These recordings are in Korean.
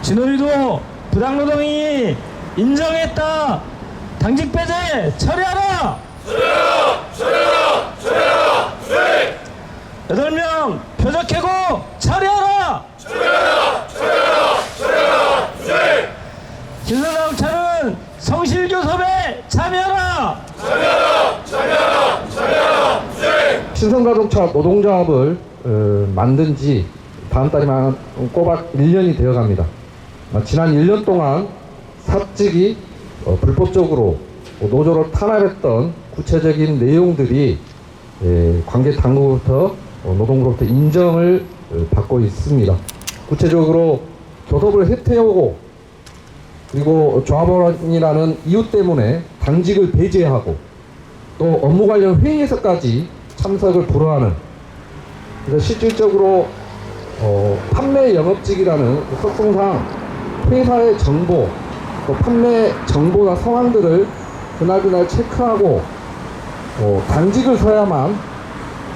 진호위도 부당노동이 인정했다. 당직 배제 처리하라. 처리하라. 8명 표적해고 처리하라. 신선자동차는 성실교섭에 참여하라. 신성자동차 노동조합을 만든 지 다음 달이면 꼬박 1년이 되어갑니다. 지난 1년 동안 사측이 불법적으로 노조를 탄압했던 구체적인 내용들이 관계 당국으로부터 노동부로부터 인정을 받고 있습니다. 구체적으로 교섭을 해태하고 그리고 조합원이라는 이유 때문에 당직을 배제하고 또 업무 관련 회의에서까지 참석을 불허하는, 그래서 실질적으로 판매 영업직이라는 특성상 회사의 정보, 또 판매 정보나 상황들을 그날그날 체크하고 당직을 서야만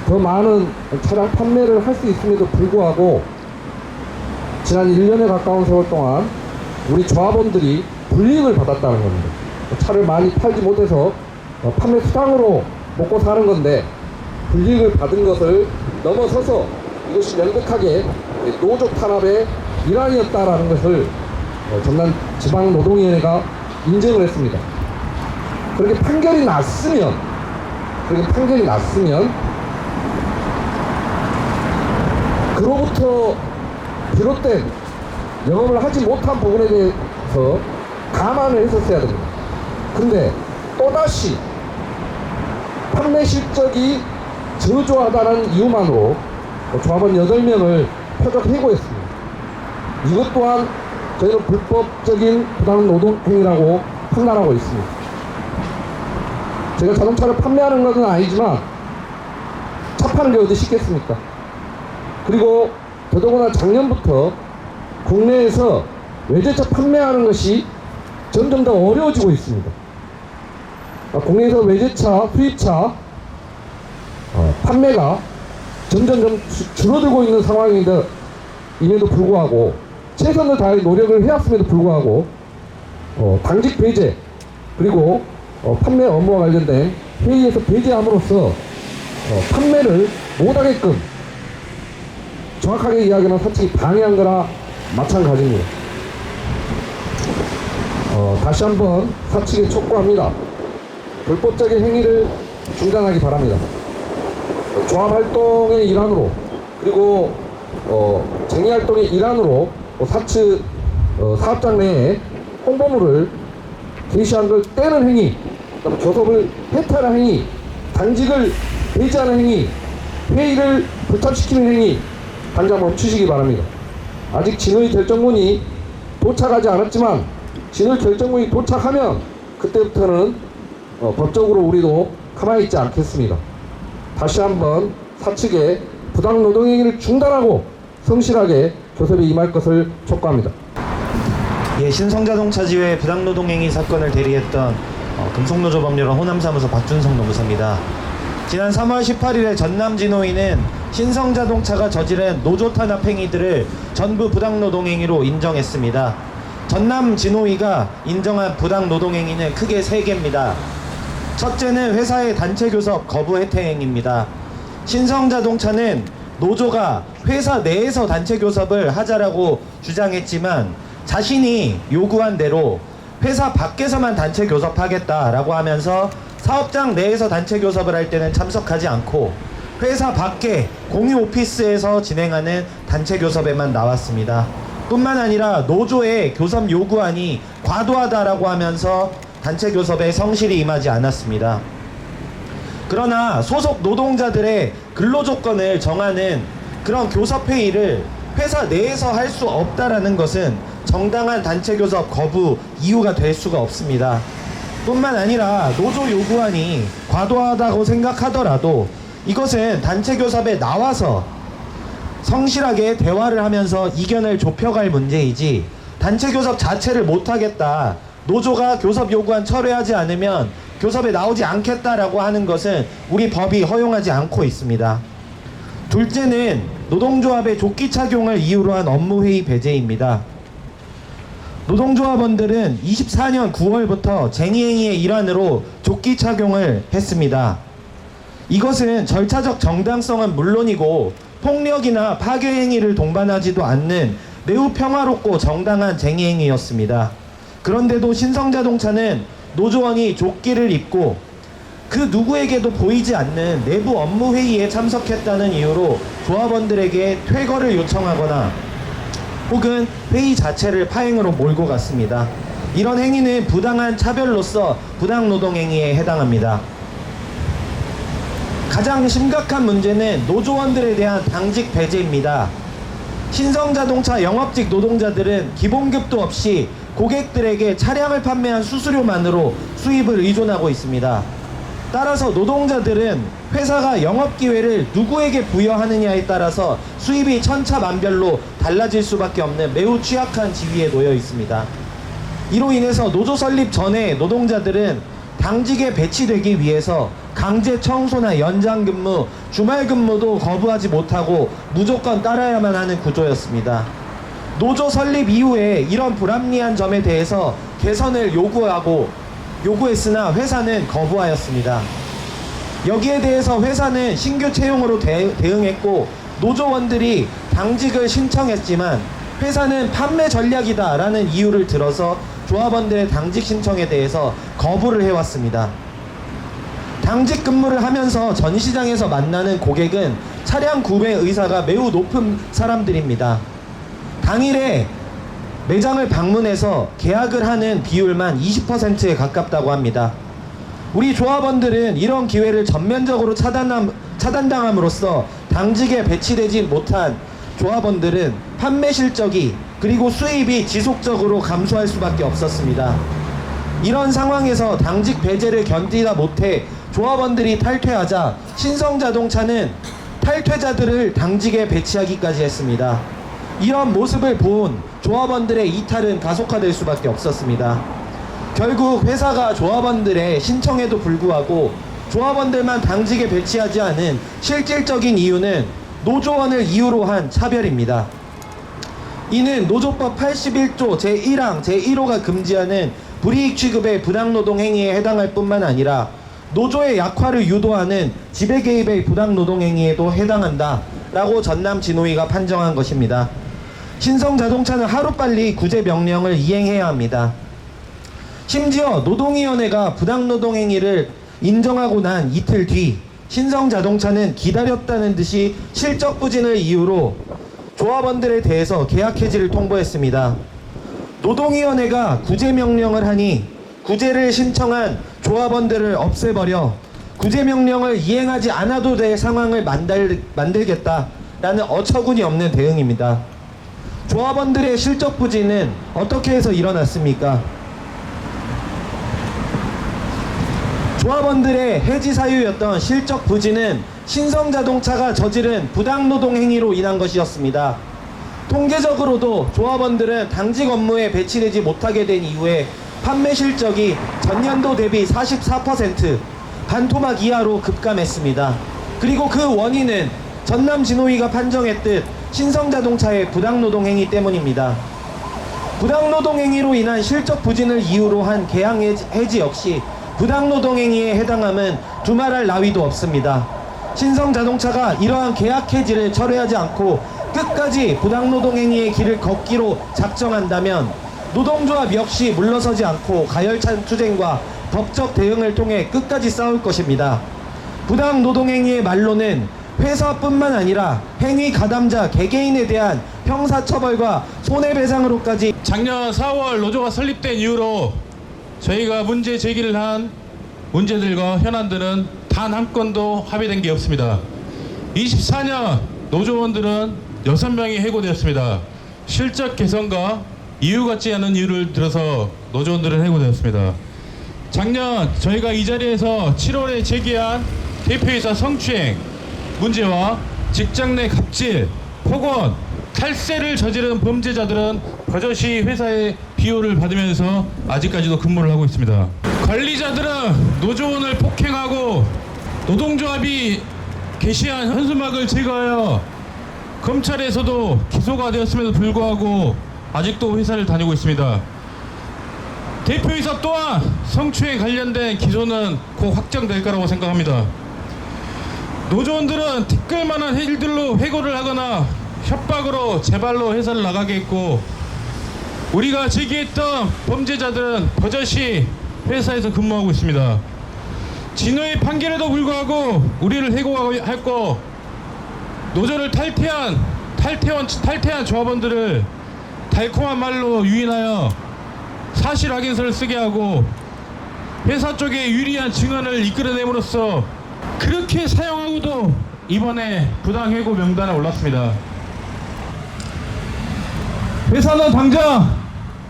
더 많은 차량 판매를 할 수 있음에도 불구하고 지난 1년에 가까운 세월 동안 우리 조합원들이 불이익을 받았다는 겁니다. 차를 많이 팔지 못해서 판매 수당으로 먹고 사는 건데 불이익을 받은 것을 넘어서서 이것이 명백하게 노조 탄압의 일환이었다라는 것을 전남 지방노동위원회가 인정을 했습니다. 그렇게 판결이 났으면 그로부터 비롯된 영업을 하지 못한 부분에 대해서 감안을 했었어야 됩니다. 그런데 또다시 판매 실적이 저조하다는 이유만으로 조합원 8명을 표적 해고했습니다. 이것 또한 저희는 불법적인 부당 노동 행위라고 판단하고 있습니다. 제가 자동차를 판매하는 것은 아니지만 차 파는 게 어디 쉽겠습니까? 그리고 더더구나 작년부터 국내에서 외제차 판매하는 것이 점점 더 어려워지고 있습니다. 국내에서 외제차, 수입차 판매가 점점 줄어들고 있는 상황임에도 불구하고 최선을 다해 노력을 해왔음에도 불구하고 당직 배제 그리고 판매 업무와 관련된 회의에서 배제함으로써 판매를 못하게끔 정확하게 이야기하면 사측이 방해한 거나 마찬가지입니다. 다시 한번 사측에 촉구합니다. 불법적인 행위를 중단하기 바랍니다. 조합활동의 일환으로 그리고 쟁의활동의 일환으로 사측 사업장 내에 홍보물을 게시한 걸 떼는 행위, 그다음에 교섭을 해탈하는 행위, 당직을 배제하는 행위, 회의를 불참시키는 행위 당장 멈추시기 바랍니다. 아직 진의 결정문이 도착하지 않았지만 진의 결정문이 도착하면 그때부터는 법적으로 우리도 가만히 있지 않겠습니다. 다시 한번 사측에 부당 노동행위를 중단하고 성실하게 교섭에 임할 것을 촉구합니다. 예, 신성자동차지회 부당노동행위 사건을 대리했던 금속노조법률원 호남사무소 박준성 노무사입니다. 지난 3월 18일에 전남진호위는 신성자동차가 저지른 노조탄압 행위들을 전부 부당노동행위로 인정했습니다. 전남진호위가 인정한 부당노동행위는 크게 3개입니다. 첫째는 회사의 단체교섭 거부 해태 행위입니다. 신성자동차는 노조가 회사 내에서 단체교섭을 하자라고 주장했지만 자신이 요구한 대로 회사 밖에서만 단체교섭하겠다라고 하면서 사업장 내에서 단체교섭을 할 때는 참석하지 않고 회사 밖에 공유 오피스에서 진행하는 단체교섭에만 나왔습니다. 뿐만 아니라 노조의 교섭 요구안이 과도하다라고 하면서 단체교섭에 성실히 임하지 않았습니다. 그러나 소속 노동자들의 근로조건을 정하는 그런 교섭회의를 회사 내에서 할 수 없다라는 것은 정당한 단체교섭 거부 이유가 될 수가 없습니다. 뿐만 아니라 노조 요구안이 과도하다고 생각하더라도 이것은 단체교섭에 나와서 성실하게 대화를 하면서 이견을 좁혀갈 문제이지 단체교섭 자체를 못하겠다, 노조가 교섭 요구안 철회하지 않으면 교섭에 나오지 않겠다라고 하는 것은 우리 법이 허용하지 않고 있습니다. 둘째는 노동조합의 조끼 착용을 이유로 한 업무회의 배제입니다. 노동조합원들은 24년 9월부터 쟁의행위의 일환으로 조끼 착용을 했습니다. 이것은 절차적 정당성은 물론이고 폭력이나 파괴 행위를 동반하지도 않는 매우 평화롭고 정당한 쟁의행위였습니다. 그런데도 신성자동차는 노조원이 조끼를 입고 그 누구에게도 보이지 않는 내부 업무 회의에 참석했다는 이유로 조합원들에게 퇴거를 요청하거나 혹은 회의 자체를 파행으로 몰고 갔습니다. 이런 행위는 부당한 차별로서 부당노동행위에 해당합니다. 가장 심각한 문제는 노조원들에 대한 당직 배제입니다. 신성자동차 영업직 노동자들은 기본급도 없이 고객들에게 차량을 판매한 수수료만으로 수입을 의존하고 있습니다. 따라서 노동자들은 회사가 영업기회를 누구에게 부여하느냐에 따라서 수입이 천차만별로 달라질 수밖에 없는 매우 취약한 지위에 놓여 있습니다. 이로 인해서 노조 설립 전에 노동자들은 당직에 배치되기 위해서 강제 청소나 연장 근무, 주말 근무도 거부하지 못하고 무조건 따라야만 하는 구조였습니다. 노조 설립 이후에 이런 불합리한 점에 대해서 개선을 요구했으나 회사는 거부하였습니다. 여기에 대해서 회사는 신규 채용으로 대응했고 노조원들이 당직을 신청했지만 회사는 판매 전략이다 라는 이유를 들어서 조합원들의 당직 신청에 대해서 거부를 해왔습니다. 당직 근무를 하면서 전시장에서 만나는 고객은 차량 구매 의사가 매우 높은 사람들입니다. 당일에 매장을 방문해서 계약을 하는 비율만 20%에 가깝다고 합니다. 우리 조합원들은 이런 기회를 전면적으로 차단당함으로써 당직에 배치되지 못한 조합원들은 판매 실적이 그리고 수입이 지속적으로 감소할 수밖에 없었습니다. 이런 상황에서 당직 배제를 견디다 못해 조합원들이 탈퇴하자 신성자동차는 탈퇴자들을 당직에 배치하기까지 했습니다. 이런 모습을 본 조합원들의 이탈은 가속화될 수밖에 없었습니다. 결국 회사가 조합원들의 신청에도 불구하고 조합원들만 당직에 배치하지 않은 실질적인 이유는 노조원을 이유로 한 차별입니다. 이는 노조법 81조 제1항 제1호가 금지하는 불이익 취급의 부당노동 행위에 해당할 뿐만 아니라 노조의 약화를 유도하는 지배 개입의 부당노동 행위에도 해당한다 라고 전남진호위가 판정한 것입니다. 신성자동차는 하루빨리 구제 명령을 이행해야 합니다. 심지어 노동위원회가 부당노동 행위를 인정하고 난 이틀 뒤 신성자동차는 기다렸다는 듯이 실적 부진을 이유로 조합원들에 대해서 계약 해지를 통보했습니다. 노동위원회가 구제 명령을 하니 구제를 신청한 조합원들을 없애버려 구제 명령을 이행하지 않아도 될 상황을 만들겠다라는 어처구니 없는 대응입니다. 조합원들의 실적 부진은 어떻게 해서 일어났습니까? 조합원들의 해지 사유였던 실적 부진은 신성자동차가 저지른 부당노동 행위로 인한 것이었습니다. 통계적으로도 조합원들은 당직 업무에 배치되지 못하게 된 이후에 판매 실적이 전년도 대비 44% 반토막 이하로 급감했습니다. 그리고 그 원인은 전남진호위가 판정했듯 신성자동차의 부당노동 행위 때문입니다. 부당노동 행위로 인한 실적 부진을 이유로 한 계약 해지 역시 부당노동 행위에 해당함은 두말할 나위도 없습니다. 신성자동차가 이러한 계약 해지를 철회하지 않고 끝까지 부당노동 행위의 길을 걷기로 작정한다면 노동조합 역시 물러서지 않고 가열찬 투쟁과 법적 대응을 통해 끝까지 싸울 것입니다. 부당노동행위의 말로는 회사뿐만 아니라 행위 가담자 개개인에 대한 형사처벌과 손해배상으로까지 작년 4월 노조가 설립된 이후로 저희가 문제 제기를 한 문제들과 현안들은 단 한 건도 합의된 게 없습니다. 24년 노조원들은 6명이 해고되었습니다. 실적 개선과 이유 같지 않은 이유를 들어서 노조원들은 해고되었습니다. 작년 저희가 이 자리에서 7월에 제기한 대표이사 성추행 문제와 직장 내 갑질, 폭언, 탈세를 저지른 범죄자들은 버젓이 회사의 비호를 받으면서 아직까지도 근무를 하고 있습니다. 관리자들은 노조원을 폭행하고 노동조합이 게시한 현수막을 제거하여 검찰에서도 기소가 되었음에도 불구하고 아직도 회사를 다니고 있습니다. 대표이사 또한 성추행 관련된 기소는 곧 확정될 거라고 생각합니다. 노조원들은 티끌만한 일들로 회고를 하거나 협박으로 재발로 회사를 나가게 했고, 우리가 제기했던 범죄자들은 버젓이 회사에서 근무하고 있습니다. 진호의 판결에도 불구하고 우리를 해고하고 노조를 탈퇴한 조합원들을 달콤한 말로 유인하여 사실 확인서를 쓰게 하고 회사 쪽에 유리한 증언을 이끌어냄으로써 그렇게 사용하고도 이번에 부당해고 명단에 올랐습니다. 회사는 당장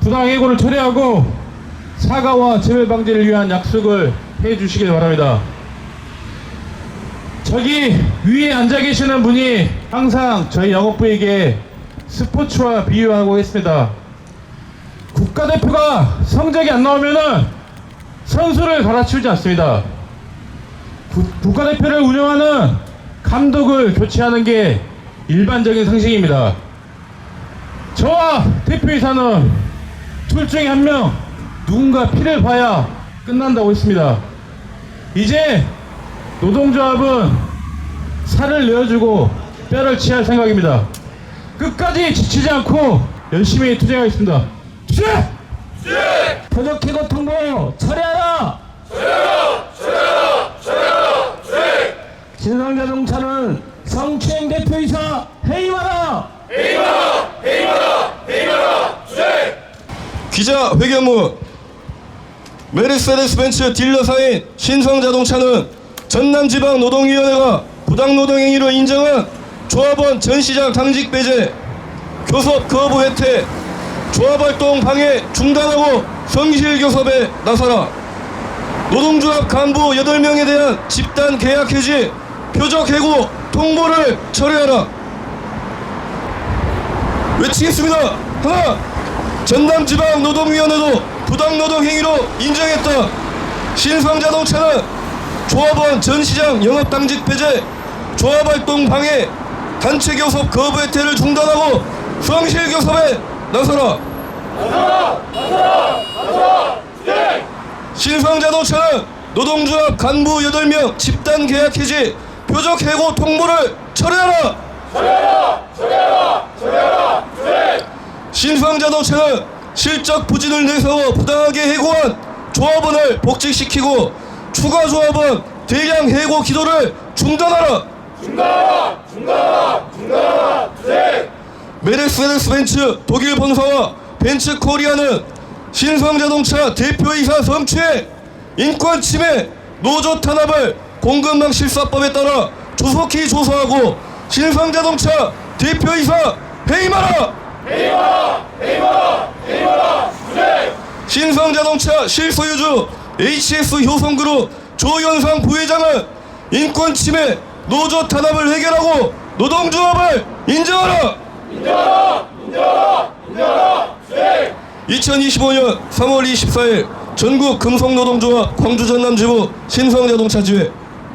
부당해고를 철회하고 사과와 재발 방지를 위한 약속을 해주시길 바랍니다. 저기 위에 앉아 계시는 분이 항상 저희 영업부에게 스포츠와 비유하고 있습니다. 국가대표가 성적이 안 나오면은 선수를 갈아치우지 않습니다. 국가대표를 운영하는 감독을 교체하는 게 일반적인 상식입니다. 저와 대표이사는 둘 중에 한 명 누군가 피를 봐야 끝난다고 했습니다. 이제 노동조합은 살을 내어주고 뼈를 취할 생각입니다. 끝까지 지치지 않고 열심히 투쟁하겠습니다. 투쟁! 표적 해고 통보 철회하라! 신성자동차는 성추행 대표이사 해임하라! 기자회견문. 메르세데스벤츠 딜러사인 신성자동차는 전남지방노동위원회가 부당노동행위로 인정한 조합원 전시장 당직 배제, 교섭 거부 혜택, 조합활동 방해 중단하고 성실교섭에 나서라. 노동조합 간부 8명에 대한 집단 계약 해지, 표적 해고 통보를 철회하라. 외치겠습니다. 하나, 전남지방노동위원회도 부당노동행위로 인정했다. 신성자동차는 조합원 전시장 영업당직 배제, 조합활동 방해, 단체교섭 거부 혜택을 중단하고 성실교섭에 나서라. 신성자동차는 노동조합 간부 8명 집단 계약 해지, 표적 해고 통보를 철회하라. 신성자동차는 실적 부진을 내세워 부당하게 해고한 조합원을 복직시키고 추가 조합원 대량 해고 기도를 중단하라. 메르세데스벤츠 독일 본사와 벤츠코리아는 신성자동차 대표이사 성추행, 인권 침해, 노조 탄압을 공급망 실사법에 따라 조속히 조사하고 신성자동차 대표이사 해임하라. 신성자동차 실소유주 HS 효성그룹 조현상 부회장은 인권 침해, 노조 탄압을 해결하고 노동조합을 인정하라. 2025년 3월 24일 전국 금속노동조합 광주 전남지부 신성자동차 지회